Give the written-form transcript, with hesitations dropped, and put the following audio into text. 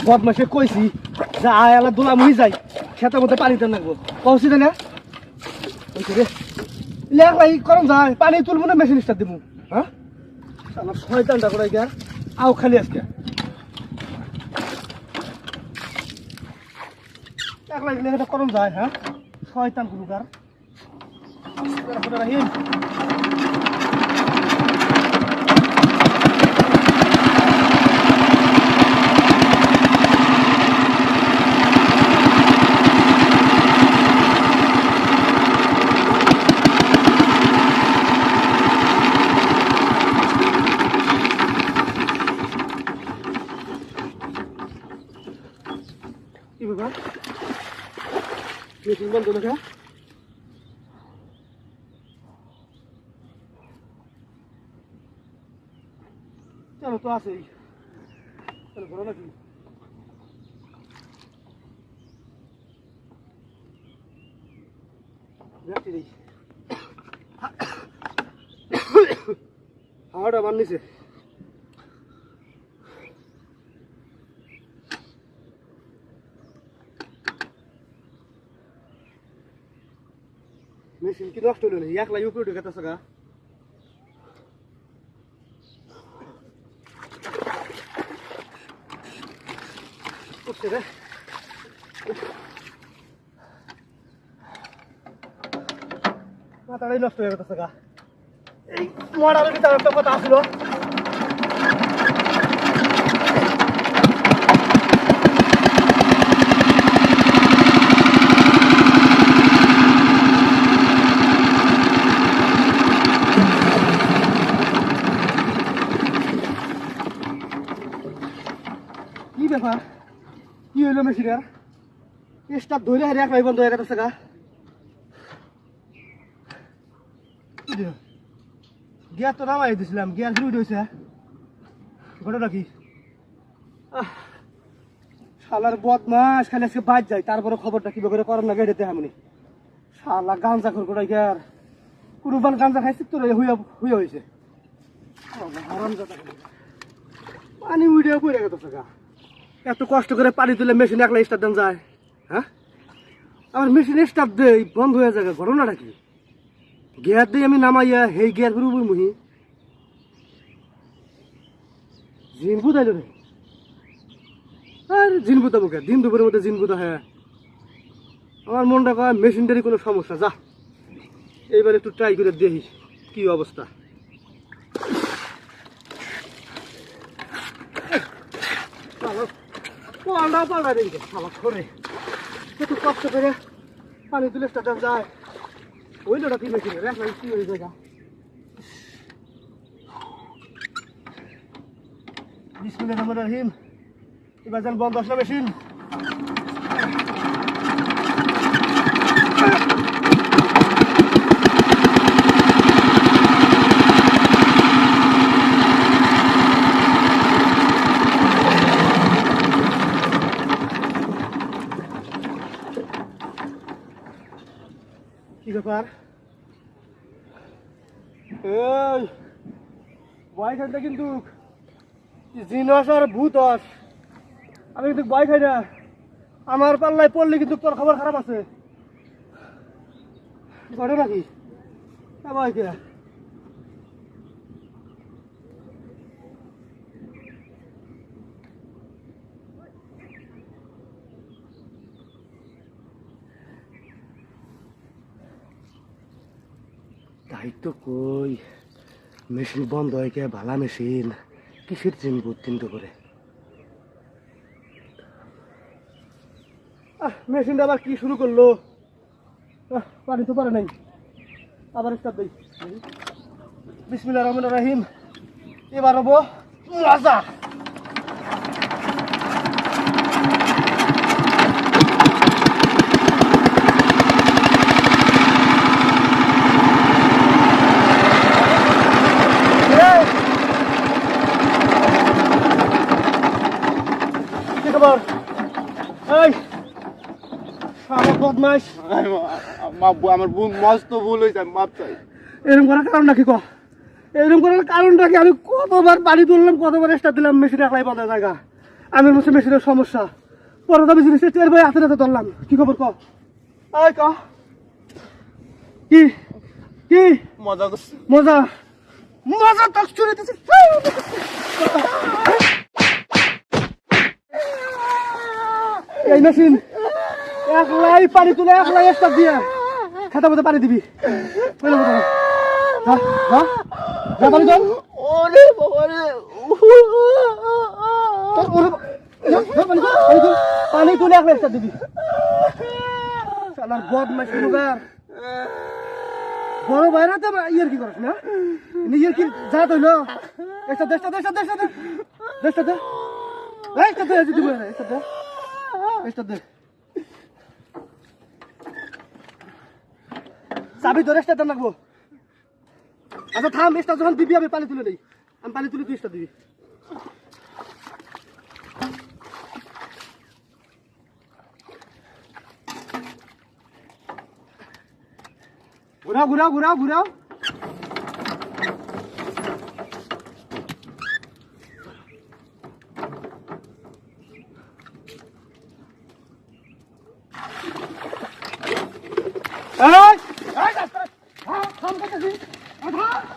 বদমাসে কইছি যে আয় আলা দুলা মুই যাই খেতের মধ্যে পানিতে নাকবো কৌছি না রে করম যায় পানি তুলবো না মেশিন স্টার্ট দিব হ্যাঁ আমার শয়তানটা করে গিয়া আও খালি আজকে একলা গেলে এটা করম যায় হ্যাঁ শয়তান গুলুকার রাহিম কি ব্যাপার মেশিন বন্ধ দেখা চলো তো আছেই চলো ঘোরো নাকি হাওয়াটা আমার নিচে মেশিন কি নষ্ট হলো না একলাই উপরে ঢুকে গেছে গা উঠছে রে মাথাটাই নষ্ট হয়ে গেছে গা এই মরার ভিতরে একটা কথা আসলো কি ব্যাপার কি হইলো মেশিনের স্টার্ট ধরে হারে একলাই বন্ধ হয়ে গেছে গা গিয়ার তো নামাই দিছিলাম গিয়ার ফ্লুইড হয়েছে ঘটনা কি শালার বদমাস খালি আজকে বাদ যায় তারপরে খবরটা কি করে করার না গেড়েতে এমনি শালা গাঞ্জা খোর করে গিয়ার কুরবান গাঞ্জা খাইছে তোর হুইয়া হয়েছে পানি উড়িয়া পড়ে গেছে গা এত কষ্ট করে পানি তুলে মেশিন একলা স্টার্ট দেন যায় হ্যাঁ আমার মেশিন স্টার্ট দেই বন্ধ হয়ে যায় ঘটনাটা কি গিয়ার দিয়ে আমি নামাইয়া হেই গিয়ার ঘুরু মুহি জিন বুঝাইল রে আর জিন বুঝাবো কে দিন দুপুরের মধ্যে জিন বুঝা হ্যাঁ আমার মনটা কয় মেশিনটারই কোনো সমস্যা যা এইবার একটু ট্রাই করে দেখি কি অবস্থা পাল্টা পাল্টা দেখি খাবার করে একটু কষ্ট করে পানি তুলে স্টার্ট যায় ওইটা কি মেশিন রে কি হয়ে যায় বিসমিল্লাহির রহমানির রহিম এবার যান বন্ধ আসলে মেশিন কি ব্যাপার এই ভয় খাইটা কিন্তু জিনস আর ভূত আমি কিন্তু ভয় খাই না আমার পাল্লায় পড়লে কিন্তু তোর খবর খারাপ আছে ঘটে নাকি ভয় কে দায়িত্ব কই মেশিন বন্ধ হয়ে কে ভালা মেশিন কিসের চিনব চিন্তা করে মেশিনটা আবার কি শুরু করলো পানি তো পারে নাই আবার স্টার্ট দেই বিসমিল্লাহির রহমানির রহিম এবার হবো মজা আমার মস্ত ভুল হয়েছে মাপ চাই এরকম করার কারণটা কি এরকম করার কারণটা কি আমি কতবার পানি তুললাম কতবার স্টার্ট দিলাম মেশিন একলাই বন্ধ জায়গা আমার মধ্যে মেশিনের সমস্যা পরে দাবি জিনিস টের ভাই হাতে হাতে ধরলাম কি খবর ক আয় ক কি কি মজা করছি মজা মজা তো চুরি দিছি এই মেশিন একলাই পানি তুলে একলাই স্টার্ট দিয়ে খেতে মধ্যে পানি দিবি কইলে মতো হ্যাঁ হ্যাঁ যা পানি দাও ওরে বাবা রে পানি তুলে একলাই স্টার্ট দিবি শালার বদমাইশ মুগার বড় ভাইরা তো ইয়ার কি করছ না নিজের কি যা তইলো একটা দেশটা দেশটা দেশটা দেশটা দে দেশটা দে যদি বলে না একটা দে দেশটা দে চাবি ধরে স্টার্ট রাখবো আচ্ছা থাম স্টার্ট যখন দিবি আমি পানি তুলে দেই আমি পানি তুলে তুই স্টার্ট দিবি ঘুরাও ঘুরাও ঘুরাও ঘুরাও এই এই থাম করতেছি থাম